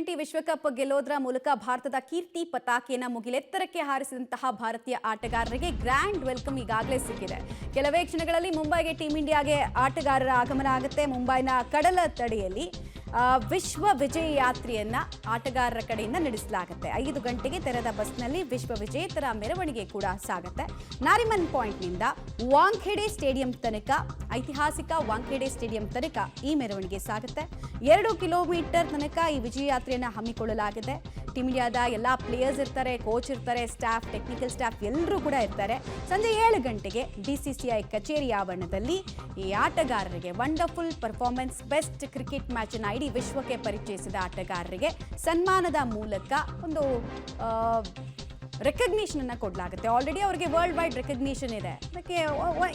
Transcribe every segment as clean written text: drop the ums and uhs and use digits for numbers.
T20 ವಿಶ್ವಕಪ್ ಗೆಲ್ಲೋದ್ರ ಮೂಲಕ ಭಾರತದ ಕೀರ್ತಿ ಪತಾಕೆಯನ್ನು ಮುಗಿಲೆತ್ತರಕ್ಕೆ ಹಾರಿಸಿದಂತಹ ಭಾರತೀಯ ಆಟಗಾರರಿಗೆ ಗ್ರ್ಯಾಂಡ್ ವೆಲ್ಕಮ್ ಈಗಾಗಲೇ ಸಿಕ್ಕಿದೆ. ಕೆಲವೇ ಕ್ಷಣಗಳಲ್ಲಿ ಮುಂಬೈಗೆ ಟೀಮ್ ಇಂಡಿಯಾಗೆ ಆಟಗಾರರ ಆಗಮನ ಆಗುತ್ತೆ. ಮುಂಬೈನ ಕಡಲ ತಡಿಯಲ್ಲಿ ವಿಶ್ವ ವಿಜಯ ಯಾತ್ರೆಯನ್ನ ಆಟಗಾರರ ಕಡೆಯಿಂದ ನಡೆಸಲಾಗುತ್ತೆ. 5 ಗಂಟೆಗೆ ತೆರೆದ ಬಸ್ನಲ್ಲಿ ವಿಶ್ವ ವಿಜೇತರ ಮೆರವಣಿಗೆ ಕೂಡ ಸಾಗುತ್ತೆ. ನಾರಿಮನ್ ಪಾಯಿಂಟ್ನಿಂದ ವಾಂಖೇಡೆ ಸ್ಟೇಡಿಯಂ ತನಕ, ಐತಿಹಾಸಿಕ ವಾಂಖೇಡೆ ಸ್ಟೇಡಿಯಂ ತನಕ ಈ ಮೆರವಣಿಗೆ ಸಾಗುತ್ತೆ. 2 ಕಿಲೋಮೀಟರ್ ತನಕ ಈ ವಿಜಯ ಯಾತ್ರೆಯನ್ನು ಹಮ್ಮಿಕೊಳ್ಳಲಾಗಿದೆ. ಟೀಮ್ ಇಂಡಿಯಾದ ಎಲ್ಲ ಪ್ಲೇಯರ್ಸ್ ಇರ್ತಾರೆ, ಕೋಚ್ ಇರ್ತಾರೆ, ಸ್ಟಾಫ್, ಟೆಕ್ನಿಕಲ್ ಸ್ಟಾಫ್ ಎಲ್ಲರೂ ಕೂಡ ಇರ್ತಾರೆ. ಸಂಜೆ 7 ಗಂಟೆಗೆ BCCI ಕಚೇರಿ ಆವರಣದಲ್ಲಿ ಈ ಆಟಗಾರರಿಗೆ wonderful performance, best cricket match ಅನ್ನು ಇಡೀ ವಿಶ್ವಕ್ಕೆ ಪರಿಚಯಿಸಿದ ಆಟಗಾರರಿಗೆ ಸನ್ಮಾನದ ಮೂಲಕ ಒಂದು ರೆಕಗ್ನಿಷನ್ ಅನ್ನು ಕೊಡಲಾಗುತ್ತೆ. ಆಲ್ರೆಡಿ ಅವರಿಗೆ ವರ್ಲ್ಡ್ ವೈಡ್ ರೆಕಗ್ನಿಷನ್ ಇದೆ, ಅದಕ್ಕೆ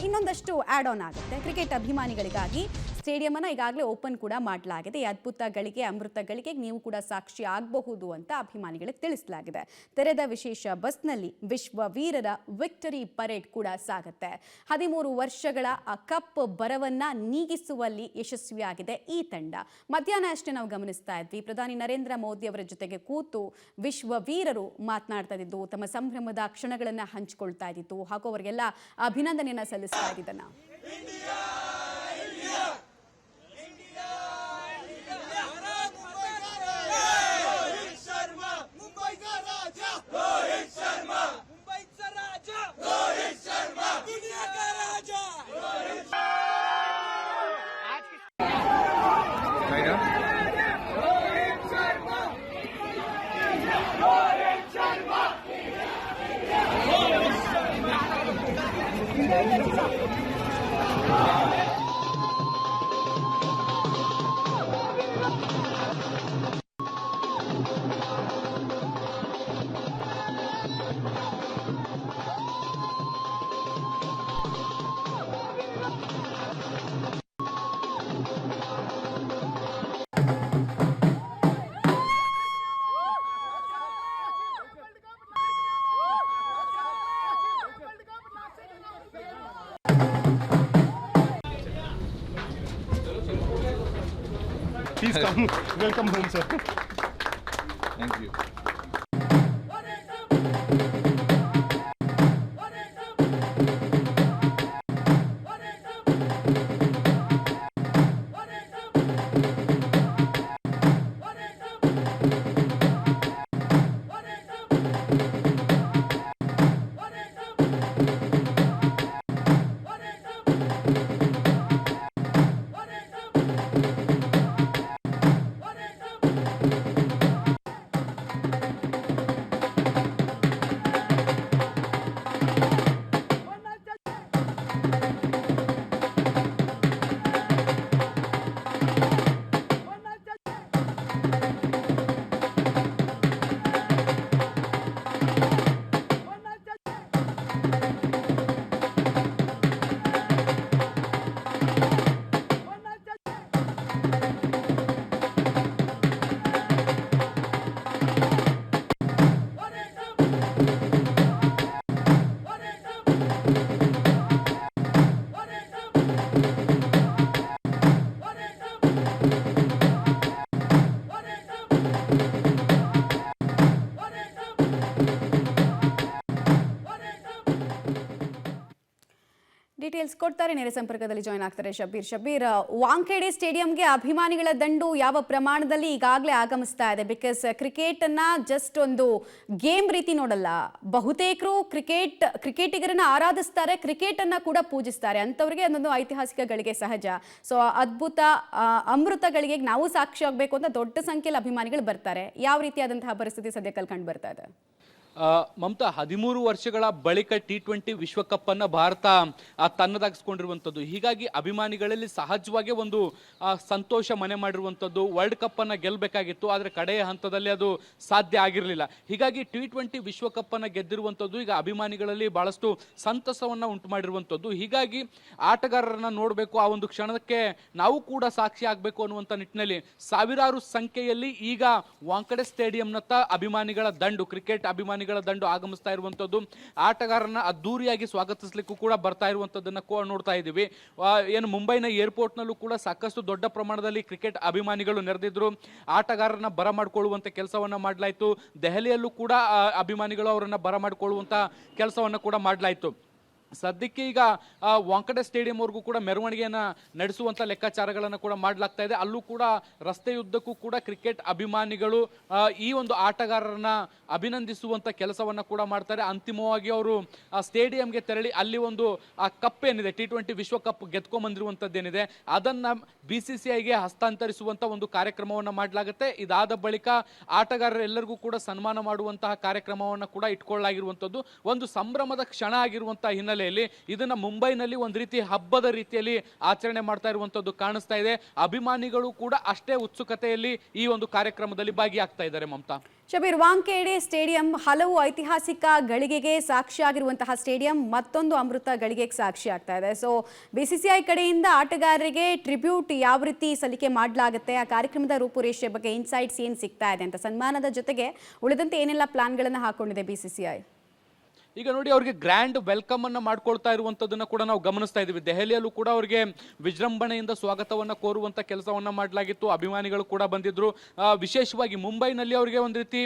ಇನ್ನೊಂದಷ್ಟು ಆ್ಯಡ್ ಆನ್ ಆಗುತ್ತೆ. ಕ್ರಿಕೆಟ್ ಅಭಿಮಾನಿಗಳಿಗಾಗಿ ಸ್ಟೇಡಿಯಂ ಅನ್ನು ಈಗಾಗಲೇ ಓಪನ್ ಕೂಡ ಮಾಡಲಾಗಿದೆ. ಈ ಅದ್ಭುತ ಗಳಿಗೆ, ಅಮೃತ ಗಳಿಗೆಗೆ ನೀವು ಕೂಡ ಸಾಕ್ಷಿ ಆಗಬಹುದು ಅಂತ ಅಭಿಮಾನಿಗಳಿಗೆ ತಿಳಿಸಲಾಗಿದೆ. ತೆರೆದ ವಿಶೇಷ ಬಸ್ನಲ್ಲಿ ವಿಶ್ವ ವೀರರ ವಿಕ್ಟರಿ ಪರೇಡ್ ಕೂಡ ಸಾಗುತ್ತೆ. 13 ವರ್ಷಗಳ ಕಪ್ ಬರವನ್ನ ನೀಗಿಸುವಲ್ಲಿ ಯಶಸ್ವಿಯಾಗಿದೆ ಈ ತಂಡ. ಮಧ್ಯಾಹ್ನ ಅಷ್ಟೇ ನಾವು ಗಮನಿಸ್ತಾ ಇದ್ವಿ, ಪ್ರಧಾನಿ ನರೇಂದ್ರ ಮೋದಿ ಅವರ ಜೊತೆಗೆ ಕೂತು ವಿಶ್ವ ವೀರರು ಮಾತನಾಡ್ತಾ ಇದ್ದು, ತಮ್ಮ ಸಂಭ್ರಮದ ಕ್ಷಣಗಳನ್ನು ಹಂಚಿಕೊಳ್ತಾ ಇದ್ದಿತ್ತು ಹಾಗೂ ಅವರಿಗೆಲ್ಲ ಅಭಿನಂದನೆಯನ್ನ ಸಲ್ಲಿಸ್ತಾ ಇದ್ದಿದ್ದನ್ನ Please come. Welcome home, sir. Thank you. Details ಕೊಡ್ತಾರೆ, ನೇರ ಸಂಪರ್ಕದಲ್ಲಿ ಜಾಯ್ನ್ ಆಗ್ತಾರೆ ಶಬೀರ್. ವಾಂಖೇಡೆ ಸ್ಟೇಡಿಯಂಗೆ ಅಭಿಮಾನಿಗಳ ದಂಡು ಯಾವ ಪ್ರಮಾಣದಲ್ಲಿ ಈಗಾಗಲೇ ಆಗಮಿಸ್ತಾ ಇದೆ? ಬಿಕಾಸ್ ಕ್ರಿಕೆಟ್ ಅನ್ನ ಜಸ್ಟ್ ಒಂದು ಗೇಮ್ ರೀತಿ ನೋಡಲ್ಲ, ಬಹುತೇಕರು ಕ್ರಿಕೆಟಿಗರನ್ನ ಆರಾಧಿಸ್ತಾರೆ, ಕ್ರಿಕೆಟ್ ಅನ್ನ ಕೂಡ ಪೂಜಿಸ್ತಾರೆ. ಅಂಥವ್ರಿಗೆ ಅದೊಂದು ಐತಿಹಾಸಿಕ ಗಳಿಗೆ ಸಹಜ. ಸೊ ಅದ್ಭುತ ಅಮೃತ ಗಳಿಗೆ ನಾವು ಸಾಕ್ಷಿ ಆಗಬೇಕು ಅಂತ ದೊಡ್ಡ ಸಂಖ್ಯೆಯಲ್ಲಿ ಅಭಿಮಾನಿಗಳು ಬರ್ತಾರೆ. ಯಾವ ರೀತಿಯಾದಂತಹ ಪರಿಸ್ಥಿತಿ ಸದ್ಯಕ್ಕೆ ಕಂಡು ಬರ್ತಾ ಇದೆ? ಮಮತಾ, 13 ವರ್ಷಗಳ ಬಳಿಕ T20 ವಿಶ್ವಕಪ್ ಅನ್ನ ಭಾರತ ತನ್ನದಾಗಿಸ್ಕೊಂಡಿರುವಂಥದ್ದು. ಹೀಗಾಗಿ ಅಭಿಮಾನಿಗಳಲ್ಲಿ ಸಹಜವಾಗಿ ಒಂದು ಸಂತೋಷ ಮನೆ ಮಾಡಿರುವಂಥದ್ದು. ವರ್ಲ್ಡ್ ಕಪ್ ಅನ್ನ ಗೆಲ್ಲಬೇಕಾಗಿತ್ತು, ಆದರೆ ಕಡೆಯ ಹಂತದಲ್ಲಿ ಅದು ಸಾಧ್ಯ ಆಗಿರಲಿಲ್ಲ. ಹೀಗಾಗಿ T20 ವಿಶ್ವಕಪ್ ಅನ್ನ ಗೆದ್ದಿರುವಂಥದ್ದು ಈಗ ಅಭಿಮಾನಿಗಳಲ್ಲಿ ಬಹಳಷ್ಟು ಸಂತಸವನ್ನ ಉಂಟು ಮಾಡಿರುವಂಥದ್ದು. ಹೀಗಾಗಿ ಆಟಗಾರರನ್ನ ನೋಡಬೇಕು, ಆ ಒಂದು ಕ್ಷಣಕ್ಕೆ ನಾವು ಕೂಡ ಸಾಕ್ಷಿ ಆಗಬೇಕು ಅನ್ನುವಂಥ ನಿಟ್ಟಿನಲ್ಲಿ ಸಾವಿರಾರು ಸಂಖ್ಯೆಯಲ್ಲಿ ಈಗ ವಾಂಖೇಡೆ ಸ್ಟೇಡಿಯಂನತ್ತ ಅಭಿಮಾನಿಗಳ ದಂಡು, ಕ್ರಿಕೆಟ್ ಅಭಿಮಾನಿಗಳ ಅಭಿಮಾನಿಗಳ ದಂಡು ಆಗಮಿಸ್ತಾ ಇರುವಂತದ್ದು, ಆಟಗಾರರನ್ನ ಅದ್ದೂರಿಯಾಗಿ ಸ್ವಾಗತಿಸಲಿಕ್ಕೂ ಕೂಡ ಬರ್ತಾ ಇರುವಂತದ್ದನ್ನ ನೋಡ್ತಾ ಇದ್ದೀವಿ. ಏನು ಮುಂಬೈನ ಏರ್ಪೋರ್ಟ್ ನಲ್ಲೂ ಕೂಡ ಸಾಕಷ್ಟು ದೊಡ್ಡ ಪ್ರಮಾಣದಲ್ಲಿ ಕ್ರಿಕೆಟ್ ಅಭಿಮಾನಿಗಳು ನೆರೆದಿದ್ರು. ಆಟಗಾರರನ್ನ ಬರಮಾಡಿಕೊಳ್ಳುವಂತ ಕೆಲಸವನ್ನ ಮಾಡಲಾಯಿತು. ದೆಹಲಿಯಲ್ಲೂ ಕೂಡ ಅಭಿಮಾನಿಗಳು ಅವರನ್ನ ಬರಮಾಡಿಕೊಳ್ಳುವಂತ ಕೆಲಸವನ್ನ ಕೂಡ ಮಾಡಲಾಯಿತು. ಸದ್ಯಕ್ಕೆ ಈಗ ವಾಂಕಡೆ ಸ್ಟೇಡಿಯಂ ವರೆಗೂ ಕೂಡ ಮೆರವಣಿಗೆಯನ್ನ ನಡೆಸುವಂತ ಲೆಕ್ಕಾಚಾರಗಳನ್ನು ಕೂಡ ಮಾಡಲಾಗ್ತಾ ಇದೆ. ಅಲ್ಲೂ ಕೂಡ ರಸ್ತೆಯುದ್ದಕ್ಕೂ ಕೂಡ ಕ್ರಿಕೆಟ್ ಅಭಿಮಾನಿಗಳು ಈ ಒಂದು ಆಟಗಾರರನ್ನ ಅಭಿನಂದಿಸುವಂತ ಕೆಲಸವನ್ನ ಕೂಡ ಮಾಡ್ತಾರೆ. ಅಂತಿಮವಾಗಿ ಅವರು ಸ್ಟೇಡಿಯಂಗೆ ತೆರಳಿ ಅಲ್ಲಿ ಒಂದು ಕಪ್ ಏನಿದೆ, T20 ವಿಶ್ವಕಪ್ ಗೆದ್ಕೊಂಡ್ಬಂದಿರುವಂತದ್ದೇನಿದೆ, ಅದನ್ನ BCCIಗೆ ಹಸ್ತಾಂತರಿಸುವಂತ ಒಂದು ಕಾರ್ಯಕ್ರಮವನ್ನ ಮಾಡಲಾಗುತ್ತೆ. ಇದಾದ ಬಳಿಕ ಆಟಗಾರರೆಲ್ಲರಿಗೂ ಕೂಡ ಸನ್ಮಾನ ಮಾಡುವಂತಹ ಕಾರ್ಯಕ್ರಮವನ್ನ ಕೂಡ ಇಟ್ಕೊಳ್ಳಲಾಗಿರುವಂತದ್ದು. ಒಂದು ಸಂಭ್ರಮದ ಕ್ಷಣ ಆಗಿರುವಂತಹ ಹಿನ್ನೆಲೆಯಲ್ಲಿ ಇದನ್ನ ಮುಂಬೈನಲ್ಲಿ ಒಂದು ರೀತಿ ಹಬ್ಬದ ರೀತಿಯಲ್ಲಿ ಆಚರಣೆ ಮಾಡ್ತಾ ಇರುವಂತದ್ದು ಕಾಣಿಸ್ತಾ ಇದೆ. ಅಭಿಮಾನಿಗಳು ಕೂಡ ಅಷ್ಟೇ ಉತ್ಸುಕತೆಯಲ್ಲಿ ಈ ಒಂದು ಕಾರ್ಯಕ್ರಮದಲ್ಲಿ ಭಾಗಿಯಾಗ್ತಾ ಇದ್ದಾರೆ. ಮಮತಾ, ಶಬೀರ್, ವಾಂಖೇಡೆ ಸ್ಟೇಡಿಯಂ ಹಲವು ಐತಿಹಾಸಿಕ ಗಳಿಗೆಗೆ ಸಾಕ್ಷಿಯಾಗಿರುವಂತಹ ಸ್ಟೇಡಿಯಂ ಮತ್ತೊಂದು ಅಮೃತ ಗಳಿಗೆಗೆ ಸಾಕ್ಷಿ ಆಗ್ತಾ ಇದೆ. ಸೊ BCCI ಕಡೆಯಿಂದ ಆಟಗಾರರಿಗೆ ಟ್ರಿಬ್ಯೂಟ್ ಯಾವ ರೀತಿ ಸಲ್ಲಿಕೆ ಮಾಡಲಾಗುತ್ತೆ, ಆ ಕಾರ್ಯಕ್ರಮದ ರೂಪುರೇಷೆ ಬಗ್ಗೆ ಇನ್ಸೈಟ್ಸ್ ಏನು ಸಿಗ್ತಾ ಇದೆ ಅಂತ, ಸನ್ಮಾನದ ಜೊತೆಗೆ ಉಳಿದಂತೆ ಏನೆಲ್ಲ ಪ್ಲಾನ್ಗಳನ್ನು ಹಾಕೊಂಡಿದೆ BCCI? ಈಗ ನೋಡಿ, ಅವರಿಗೆ ಗ್ರ್ಯಾಂಡ್ ವೆಲ್ಕಮ್ ಅನ್ನ ಮಾಡ್ಕೊಳ್ತಾ ಇರುವಂತದನ್ನ ಕೂಡ ನಾವು ಗಮನಿಸ್ತಾ ಇದ್ದೀವಿ. ದೆಹಲಿಯಲ್ಲೂ ಕೂಡ ಅವರಿಗೆ ವಿಜೃಂಭಣೆಯಿಂದ ಸ್ವಾಗತವನ್ನ ಕೋರುವಂತ ಕೆಲಸವನ್ನ ಮಾಡಲಾಗಿತ್ತು. ಅಭಿಮಾನಿಗಳು ಕೂಡ ಬಂದಿದ್ರು. ವಿಶೇಷವಾಗಿ ಮುಂಬೈನಲ್ಲಿ ಅವರಿಗೆ ಒಂದು ರೀತಿ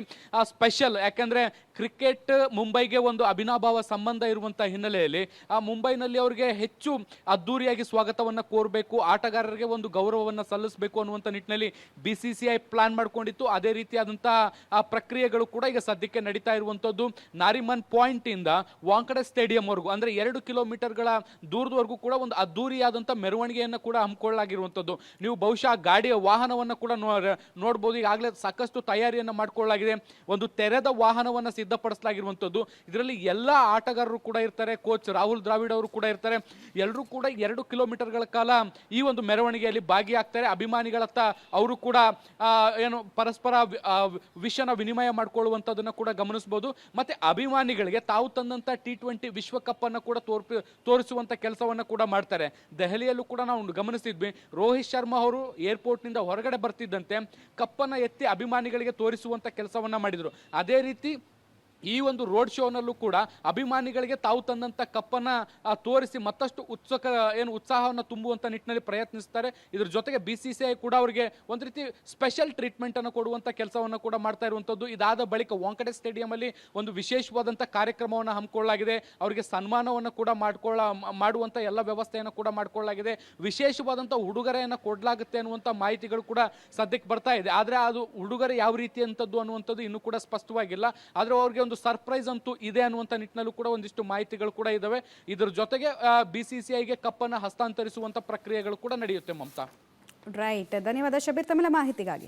ಸ್ಪೆಷಲ್, ಯಾಕಂದ್ರೆ ಕ್ರಿಕೆಟ್ ಮುಂಬೈಗೆ ಒಂದು ಅವಿನಾಭಾವ ಸಂಬಂಧ ಇರುವಂತ ಹಿನ್ನೆಲೆಯಲ್ಲಿ ಮುಂಬೈನಲ್ಲಿ ಅವರಿಗೆ ಹೆಚ್ಚು ಅದ್ದೂರಿಯಾಗಿ ಸ್ವಾಗತವನ್ನ ಕೋರಬೇಕು, ಆಟಗಾರರಿಗೆ ಒಂದು ಗೌರವವನ್ನ ಸಲ್ಲಿಸಬೇಕು ಅನ್ನುವಂಥ ನಿಟ್ಟಿನಲ್ಲಿ BCCI ಪ್ಲಾನ್ ಮಾಡ್ಕೊಂಡಿತ್ತು. ಅದೇ ರೀತಿಯಾದಂತಹ ಪ್ರಕ್ರಿಯೆಗಳು ಕೂಡ ಈಗ ಸದ್ಯಕ್ಕೆ ನಡೀತಾ ಇರುವಂತದ್ದು. ನಾರಿಮನ್ ಪಾಯಿಂಟ್ ಇಂದ ವಾಂಕಡೆ ಸ್ಟೇಡಿಯಂ ವರೆಗೂ, ಅಂದ್ರೆ 2 ಕಿಲೋಮೀಟರ್ಗಳ ದೂರದವರೆಗೂ ಕೂಡ ಒಂದು ಅದ್ದೂರಿಯಾದಂತಹ ಮೆರವಣಿಗೆಯನ್ನು ಕೂಡ ಹಮ್ಮಿಕೊಳ್ಳಲಾಗಿರುವಂತದ್ದು. ನೀವು ಬಹುಶಃ ಗಾಡಿಯ ವಾಹನವನ್ನ ಕೂಡ ನೋಡಬಹುದು. ಈಗಾಗಲೇ ಸಾಕಷ್ಟು ತಯಾರಿಯನ್ನ ಮಾಡಿಕೊಳ್ಳಲಾಗಿದೆ. ಒಂದು ತೆರೆದ ವಾಹನವನ್ನ ಸಿದ್ಧಪಡಿಸಲಾಗಿರುವಂತದ್ದು. ಇದರಲ್ಲಿ ಎಲ್ಲಾ ಆಟಗಾರರು ಕೂಡ ಇರ್ತಾರೆ. ಕೋಚ್ ರಾಹುಲ್ ದ್ರಾವಿಡ್ ಅವರು ಕೂಡ ಇರ್ತಾರೆ. ಎಲ್ಲರೂ ಕೂಡ 2 ಕಿಲೋಮೀಟರ್ಗಳ ಕಾಲ ಈ ಒಂದು ಮೆರವಣಿಗೆಯಲ್ಲಿ ಭಾಗಿಯಾಗ್ತಾರೆ. ಅಭಿಮಾನಿಗಳತ್ತ ಅವರು ಕೂಡ ಏನು ಪರಸ್ಪರ ವಿಷಯನ ವಿನಿಮಯ ಮಾಡಿಕೊಳ್ಳುವಂತದನ್ನ ಕೂಡ ಗಮನಿಸಬಹುದು. ಮತ್ತೆ ಅಭಿಮಾನಿಗಳಿಗೆ ತಾವು ತಂದಂತ T20 ವಿಶ್ವಕಪ್ ಅನ್ನ ಕೂಡ ತೋರಿಸುವಂತ ಕೆಲಸವನ್ನ ಕೂಡ ಮಾಡ್ತಾರೆ. ದೆಹಲಿಯಲ್ಲೂ ಕೂಡ ನಾವು ಗಮನಿಸಿದ್ವಿ, ರೋಹಿತ್ ಶರ್ಮಾ ಅವರು ಏರ್ಪೋರ್ಟ್ ನಿಂದ ಹೊರಗಡೆ ಬರ್ತಿದ್ದಂತೆ ಕಪ್ಪನ್ನ ಎತ್ತಿ ಅಭಿಮಾನಿಗಳಿಗೆ ತೋರಿಸುವಂತ ಕೆಲಸವನ್ನ ಮಾಡಿದ್ರು. ಅದೇ ರೀತಿ ಈ ಒಂದು ರೋಡ್ ಶೋನಲ್ಲೂ ಕೂಡ ಅಭಿಮಾನಿಗಳಿಗೆ ತಾವು ತಂದಂತ ಕಪ್ಪನ್ನ ತೋರಿಸಿ ಮತ್ತಷ್ಟು ಉತ್ಸಾಹವನ್ನು ತುಂಬುವಂತ ನಿಟ್ಟಿನಲ್ಲಿ ಪ್ರಯತ್ನಿಸ್ತಾರೆ. ಇದ್ರ ಜೊತೆಗೆ BCCI ಕೂಡ ಅವರಿಗೆ ಒಂದು ರೀತಿ ಸ್ಪೆಷಲ್ ಟ್ರೀಟ್ಮೆಂಟ್ ಅನ್ನು ಕೊಡುವಂತ ಕೆಲಸವನ್ನ ಕೂಡ ಮಾಡ್ತಾ ಇರುವಂತದ್ದು. ಇದಾದ ಬಳಿಕ ವಾಂಕಡೆ ಸ್ಟೇಡಿಯಂ ಅಲ್ಲಿ ಒಂದು ವಿಶೇಷವಾದಂತ ಕಾರ್ಯಕ್ರಮವನ್ನು ಹಮ್ಮಿಕೊಳ್ಳಲಾಗಿದೆ. ಅವರಿಗೆ ಸನ್ಮಾನವನ್ನು ಕೂಡ ಮಾಡುವಂತ ಎಲ್ಲ ವ್ಯವಸ್ಥೆಯನ್ನು ಕೂಡ ಮಾಡಿಕೊಳ್ಳಲಾಗಿದೆ. ವಿಶೇಷವಾದಂತ ಉಡುಗೊರೆಯನ್ನು ಕೊಡಲಾಗುತ್ತೆ ಅನ್ನುವಂತ ಮಾಹಿತಿಗಳು ಕೂಡ ಸದ್ಯಕ್ಕೆ ಬರ್ತಾ ಇದೆ. ಆದ್ರೆ ಅದು ಉಡುಗೊರೆ ಯಾವ ರೀತಿಯಂತದ್ದು ಅನ್ನುವಂಥದ್ದು ಇನ್ನೂ ಕೂಡ ಸ್ಪಷ್ಟವಾಗಿಲ್ಲ. ಆದ್ರೆ ಅವ್ರಿಗೆ ಒಂದು ಸರ್ಪ್ರೈಸ್ ಅಂತೂ ಇದೆ ಅನ್ನುವಂಥ ನಿಟ್ಟಿನಲ್ಲೂ ಕೂಡ ಒಂದಿಷ್ಟು ಮಾಹಿತಿಗಳು ಕೂಡ ಇದಾವೆ. ಇದರ ಜೊತೆಗೆ BCCIಗೆ ಕಪ್ಪನ್ನು ಹಸ್ತಾಂತರಿಸುವಂತ ಪ್ರಕ್ರಿಯೆಗಳು ಕೂಡ ನಡೆಯುತ್ತೆ. ಮಮತಾ, ರೈಟ್, ಧನ್ಯವಾದ ಶಬೀರ್ ತಮ್ಮೆಲ್ಲ ಮಾಹಿತಿಗಾಗಿ.